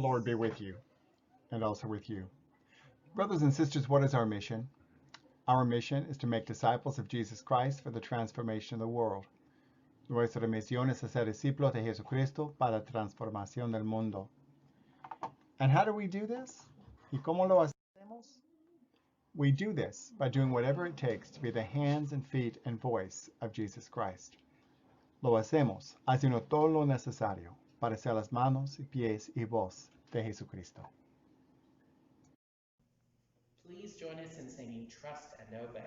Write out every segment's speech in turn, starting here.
Lord be with you, and also with you. Brothers and sisters, what is our mission? Our mission is to make disciples of Jesus Christ for the transformation of the world. Nuestra misión es hacer discípulos de Jesucristo para la transformación del mundo. And how do we do this? ¿Y cómo lo hacemos? We do this by doing whatever it takes to be the hands and feet and voice of Jesus Christ. Lo hacemos haciendo todo lo necesario para ser las manos y pies y voz de Jesucristo. Please join us in singing Trust and Obey.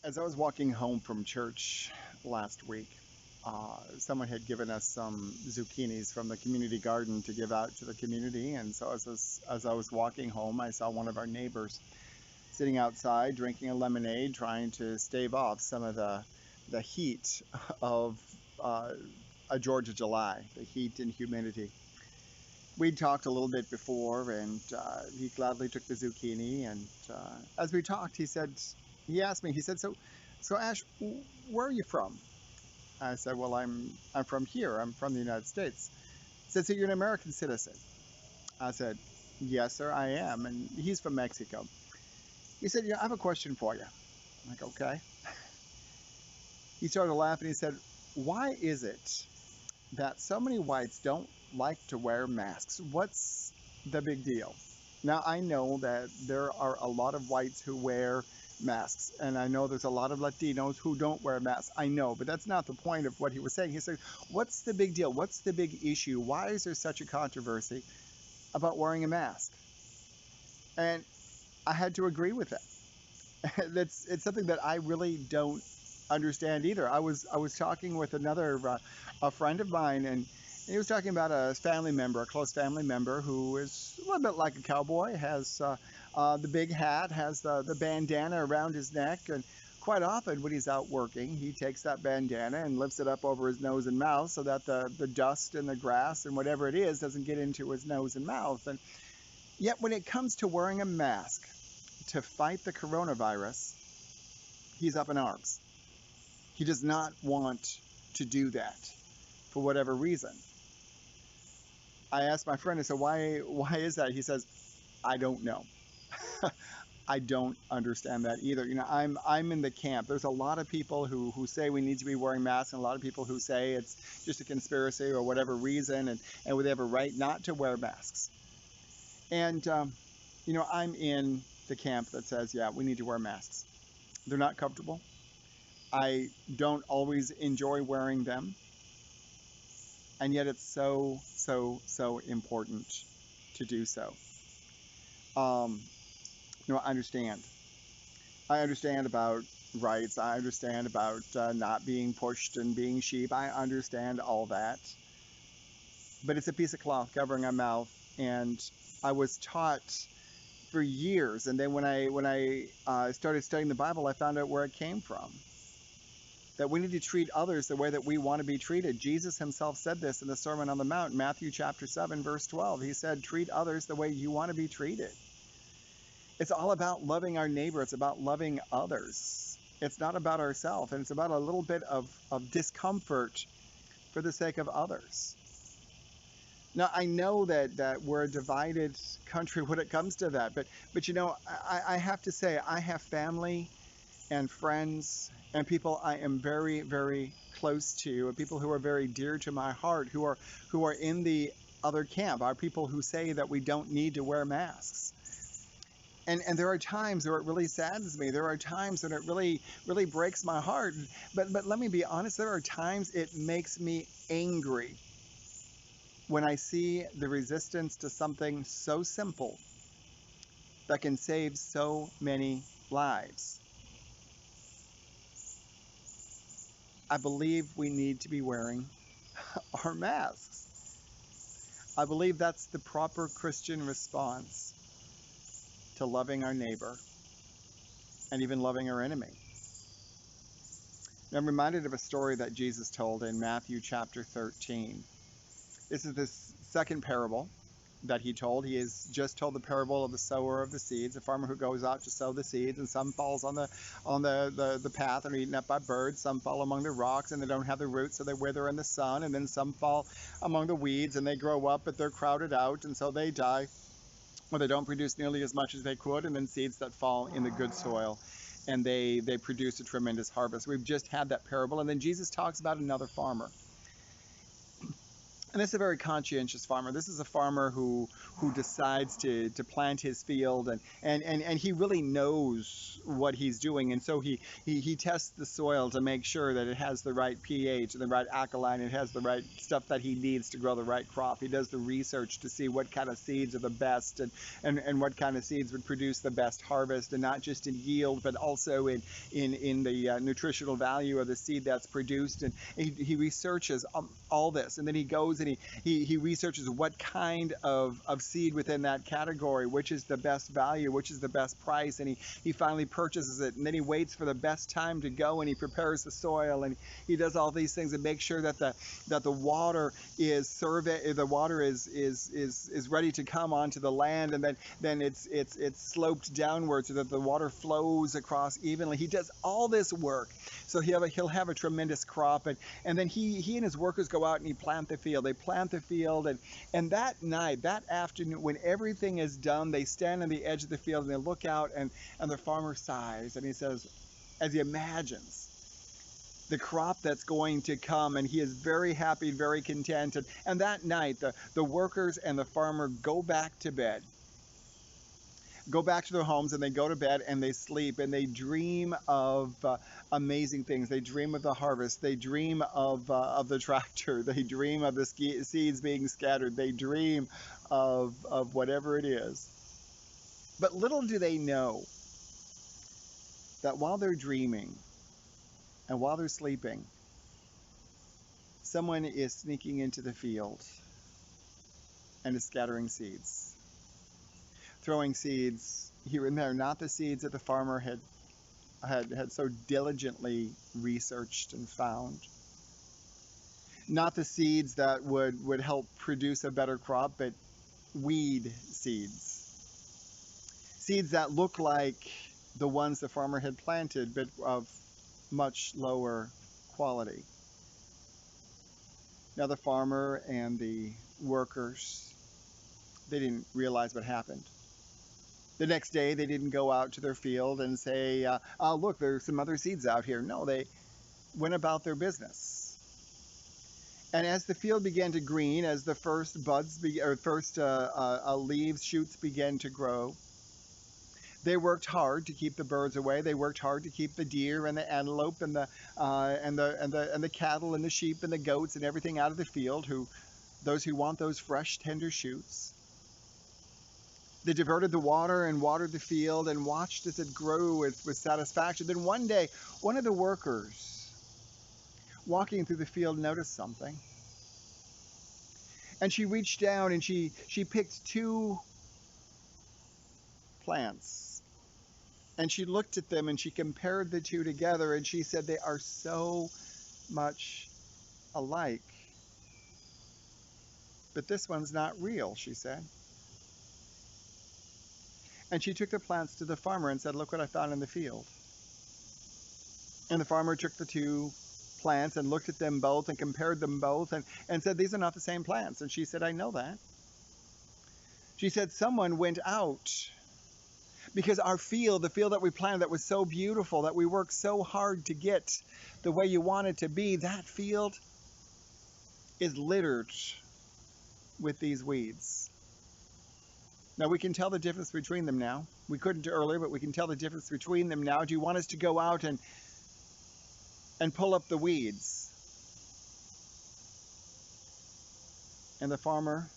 As I was walking home from church last week, someone had given us some zucchinis from the community garden to give out to the community. And so as I was walking home, I saw one of our neighbors sitting outside drinking a lemonade, trying to stave off some of the heat of a Georgia July, the heat and humidity. We'd talked a little bit before, and he gladly took the zucchini. And as we talked, he asked me, he said, so Ash, where are you from? I said, well, I'm from here. I'm from the United States. He said, so you're an American citizen? I said, yes, sir, I am. And he's from Mexico. He said, yeah, I have a question for you. I'm like, okay. He started laughing. He said, why is it that so many whites don't like to wear masks? What's the big deal? Now, I know that there are a lot of whites who wear masks, and I know there's a lot of Latinos who don't wear masks. I know, but that's not the point of what he was saying. He said, what's the big deal? What's the big issue? Why is there such a controversy about wearing a mask? And I had to agree with that. It's something that I really don't understand either. I was talking with a friend of mine, And he was talking about a family member, a close family member, who is a little bit like a cowboy, has the big hat, has the bandana around his neck, and quite often when he's out working, he takes that bandana and lifts it up over his nose and mouth so that the dust and the grass and whatever it is doesn't get into his nose and mouth. And yet when it comes to wearing a mask to fight the coronavirus, he's up in arms. He does not want to do that for whatever reason. I asked my friend, I said, why is that? He says, I don't know. I don't understand that either. You know, I'm in the camp. There's a lot of people who say we need to be wearing masks, and a lot of people who say it's just a conspiracy or whatever reason, and they have a right not to wear masks. And, you know, I'm in the camp that says, yeah, we need to wear masks. They're not comfortable. I don't always enjoy wearing them. And yet it's so important to do so. You know, I understand. I understand about rights. I understand about not being pushed and being sheep. I understand all that. But it's a piece of cloth covering our mouth. And I was taught for years. And then when I started studying the Bible, I found out where it came from. That we need to treat others the way that we want to be treated. Jesus himself said this in the Sermon on the Mount, Matthew chapter 7, verse 12. He said, treat others the way you want to be treated. It's all about loving our neighbor. It's about loving others. It's not about ourselves. And it's about a little bit of discomfort for the sake of others. Now, I know that we're a divided country when it comes to that. But you know, I have to say, I have family and friends and people I am very, very close to, and people who are very dear to my heart, who are in the other camp, are people who say that we don't need to wear masks. And there are times where it really saddens me. There are times when it really breaks my heart. But let me be honest, there are times it makes me angry when I see the resistance to something so simple that can save so many lives. I believe we need to be wearing our masks. I believe that's the proper Christian response to loving our neighbor and even loving our enemy. Now, I'm reminded of a story that Jesus told in Matthew chapter 13. This is the second parable that he told. He has just told the parable of the sower of the seeds, a farmer who goes out to sow the seeds, and some falls on the path and are eaten up by birds. Some fall among the rocks and they don't have the roots, so they wither in the sun. And then some fall among the weeds and they grow up, but they're crowded out, and so they die, or they don't produce nearly as much as they could. And then seeds that fall in the good soil, and they produce a tremendous harvest. We've just had that parable. And then Jesus talks about another farmer. And this is a very conscientious farmer. This is a farmer who decides to plant his field, and he really knows what he's doing. And so he tests the soil to make sure that it has the right pH and the right alkaline, it has the right stuff that he needs to grow the right crop. He does the research to see what kind of seeds are the best, and what kind of seeds would produce the best harvest, and not just in yield, but also in the nutritional value of the seed that's produced. And he researches all this, and then he goes and he researches what kind of seed within that category, which is the best value, which is the best price, and he finally purchases it. And then he waits for the best time to go, and he prepares the soil, and he does all these things and makes sure that the water is ready to come onto the land, and then it's sloped downward so that the water flows across evenly. He does all this work, so he'll have a tremendous crop, and then he and his workers go out and he plant the field. They plant the field, and that night, that afternoon, when everything is done, they stand on the edge of the field and they look out, and the farmer sighs, and he says, as he imagines the crop that's going to come, and he is very happy, very content. And that night, the workers and the farmer go back to bed, go back to their homes, and they go to bed and they sleep, and they dream of amazing things. They dream of the harvest. They dream of the tractor. They dream of the seeds being scattered. They dream of whatever it is. But little do they know that while they're dreaming and while they're sleeping, someone is sneaking into the field and is scattering seeds, throwing seeds here and there, not the seeds that the farmer had so diligently researched and found, not the seeds that would help produce a better crop, but weed seeds. Seeds that look like the ones the farmer had planted, but of much lower quality. Now the farmer and the workers, they didn't realize what happened. The next day they didn't go out to their field and say, oh, look, there's some other seeds out here. No, they went about their business. And as the field began to green, as the first leaves, shoots began to grow, they worked hard to keep the birds away. They worked hard to keep the deer and the antelope and the cattle and the sheep and the goats and everything out of the field. Those who want those fresh, tender shoots. They diverted the water and watered the field and watched as it grew with satisfaction. Then one day, one of the workers walking through the field noticed something. And she reached down and she picked 2 plants. And she looked at them and she compared the 2 together and she said, they are so much alike. But this one's not real, she said. And she took the plants to the farmer and said, look what I found in the field. And the farmer took the 2 plants and looked at them both and compared them both and said, these are not the same plants. And she said, I know that. She said, someone went out because our field, the field that we planted that was so beautiful, that we worked so hard to get the way you want it to be, that field is littered with these weeds. Now we can tell the difference between them now. We couldn't earlier, but we can tell the difference between them now. Do you want us to go out and pull up the weeds? And the farmer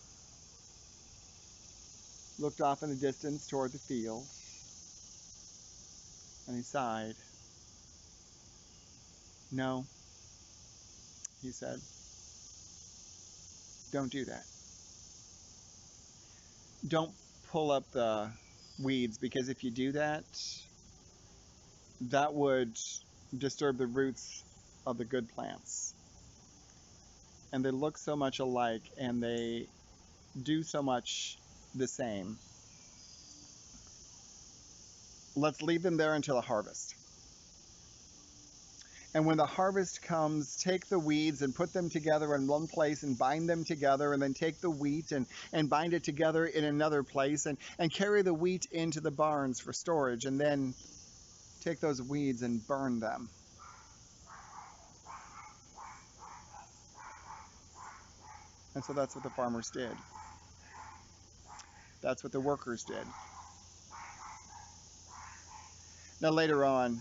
looked off in the distance toward the field, and he sighed. No, he said, don't do that. Don't pull up the weeds, because if you do that, that would disturb the roots of the good plants. And they look so much alike and they do so much the same. Let's leave them there until a harvest. And when the harvest comes, take the weeds and put them together in one place and bind them together, and then take the wheat and bind it together in another place and carry the wheat into the barns for storage, and then take those weeds and burn them. And so that's what the farmers did. That's what the workers did. Now later on,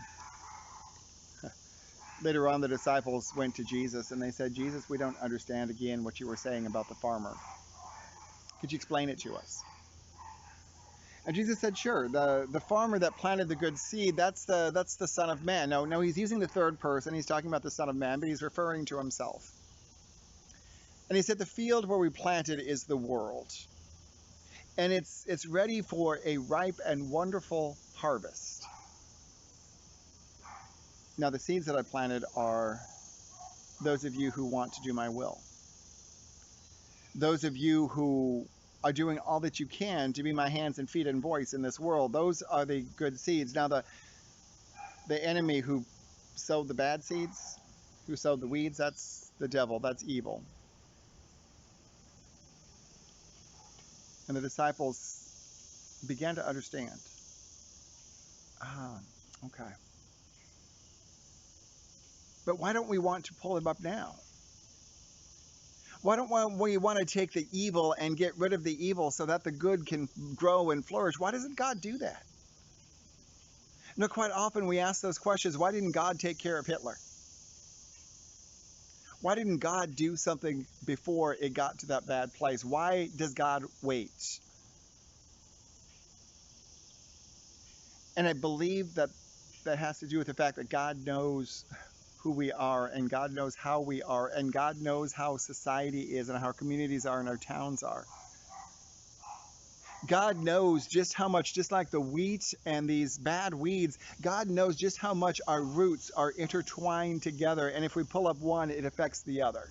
the disciples went to Jesus and they said, Jesus, we don't understand again what you were saying about the farmer. Could you explain it to us? And Jesus said, sure. The farmer that planted the good seed, that's the Son of Man. No, he's using the third person. He's talking about the Son of Man, but he's referring to himself. And he said, the field where we planted is the world. And it's ready for a ripe and wonderful harvest. Now, the seeds that I planted are those of you who want to do my will. Those of you who are doing all that you can to be my hands and feet and voice in this world. Those are the good seeds. Now, the enemy who sowed the bad seeds, who sowed the weeds, that's the devil, that's evil. And the disciples began to understand. Okay. But why don't we want to pull him up now? Why don't we want to take the evil and get rid of the evil so that the good can grow and flourish? Why doesn't God do that? You know, quite often we ask those questions. Why didn't God take care of Hitler? Why didn't God do something before it got to that bad place? Why does God wait? And I believe that has to do with the fact that God knows who we are, and God knows how we are, and God knows how society is, and how our communities are, and our towns are. God knows just how much, just like the wheat and these bad weeds, God knows just how much our roots are intertwined together, and if we pull up one, it affects the other.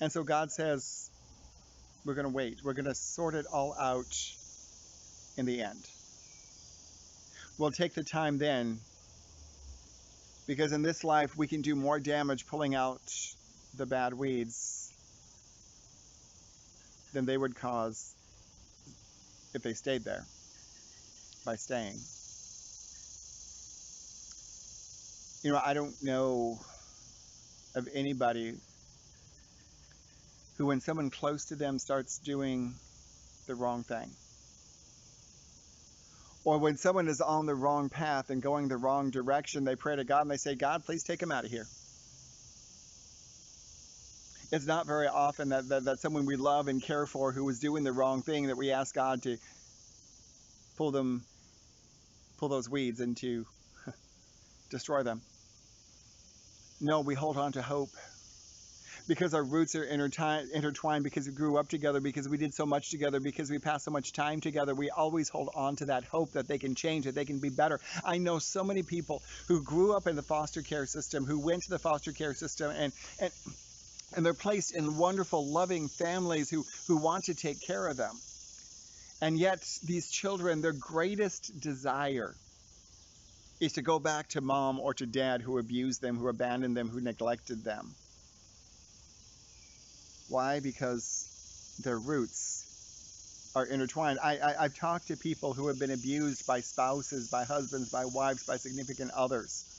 And so God says, we're going to wait. We're going to sort it all out in the end. We'll take the time then, because in this life we can do more damage pulling out the bad weeds than they would cause if they stayed there by staying. You know, I don't know of anybody who, when someone close to them starts doing the wrong thing, or when someone is on the wrong path and going the wrong direction, they pray to God and they say, God, please take him out of here. It's not very often that someone we love and care for who is doing the wrong thing that we ask God to pull those weeds and to destroy them. No, we hold on to hope, because our roots are intertwined, because we grew up together, because we did so much together, because we passed so much time together. We always hold on to that hope that they can change, that they can be better. I know so many people who grew up in the foster care system, who went to the foster care system, and they're placed in wonderful, loving families who want to take care of them. And yet these children, their greatest desire is to go back to mom or to dad who abused them, who abandoned them, who neglected them. Why? Because their roots are intertwined. I've talked to people who have been abused by spouses, by husbands, by wives, by significant others.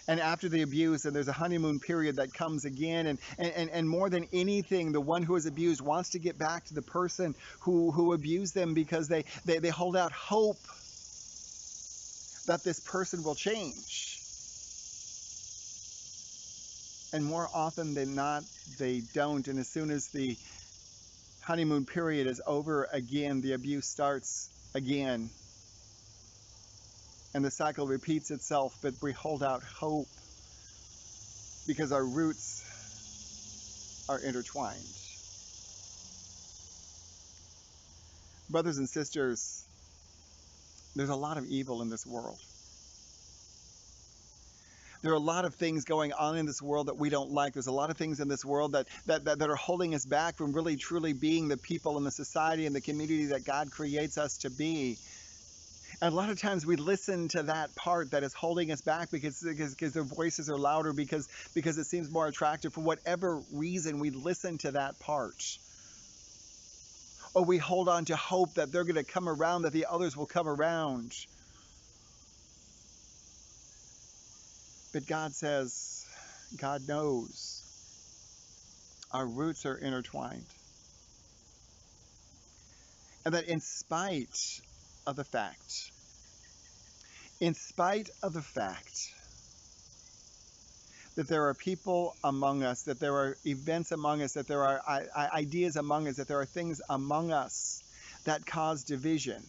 And after the abuse, and there's a honeymoon period that comes again, and more than anything, the one who is abused wants to get back to the person who abused them, because they hold out hope that this person will change. And more often than not, they don't. And as soon as the honeymoon period is over again, the abuse starts again. And the cycle repeats itself, but we hold out hope because our roots are intertwined. Brothers and sisters, there's a lot of evil in this world. There are a lot of things going on in this world that we don't like. There's a lot of things in this world that are holding us back from really truly being the people in the society and the community that God creates us to be. And a lot of times we listen to that part that is holding us back because their voices are louder, because it seems more attractive. For whatever reason, we listen to that part. Or we hold on to hope that they're going to come around, that the others will come around. But God says, God knows our roots are intertwined. And that in spite of the fact that there are people among us, that there are events among us, that there are ideas among us, that there are things among us that cause division,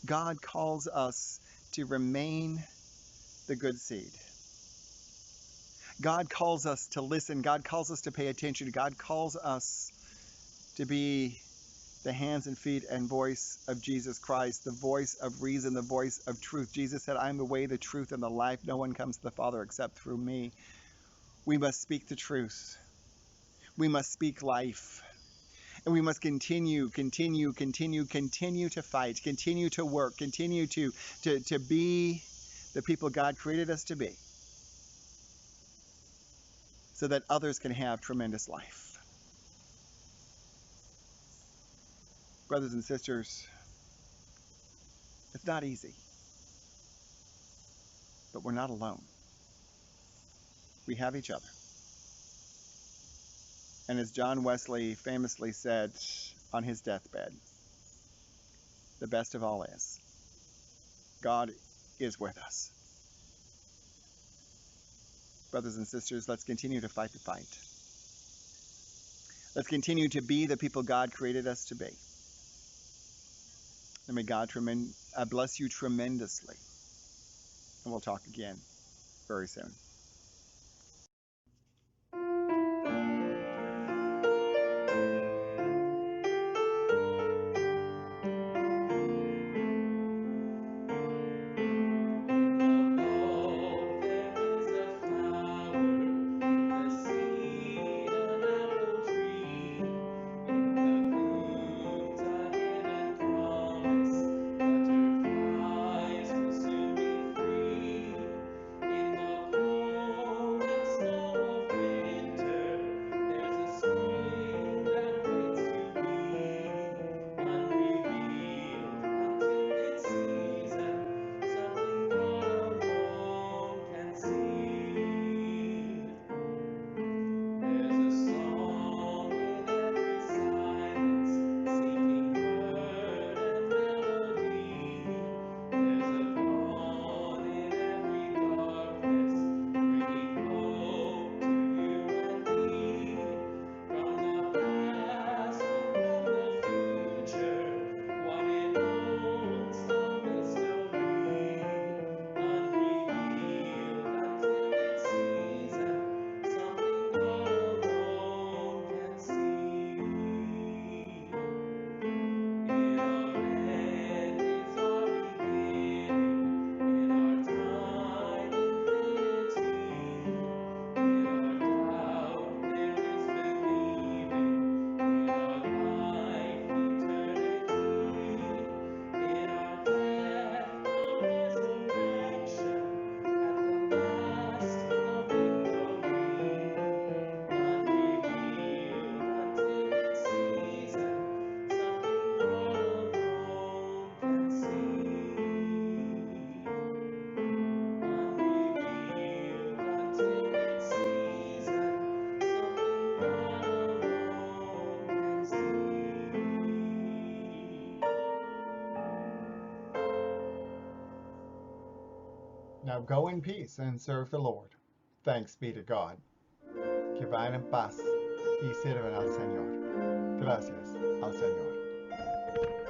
God calls us to remain the good seed. God calls us to listen. God calls us to pay attention. God calls us to be the hands and feet and voice of Jesus Christ, the voice of reason, the voice of truth. Jesus said, I am the way, the truth, and the life. No one comes to the Father except through me. We must speak the truth. We must speak life. And we must continue to fight, continue to work, continue to be the people God created us to be, so that others can have tremendous life. Brothers and sisters, it's not easy, but we're not alone. We have each other. And as John Wesley famously said on his deathbed, the best of all is, God is with us. Brothers and sisters, let's continue to fight the fight. Let's continue to be the people God created us to be. And may God bless you tremendously and we'll talk again very soon. Now go in peace and serve the Lord. Thanks be to God. Que vayan en paz y sirvan al Señor. Gracias al Señor.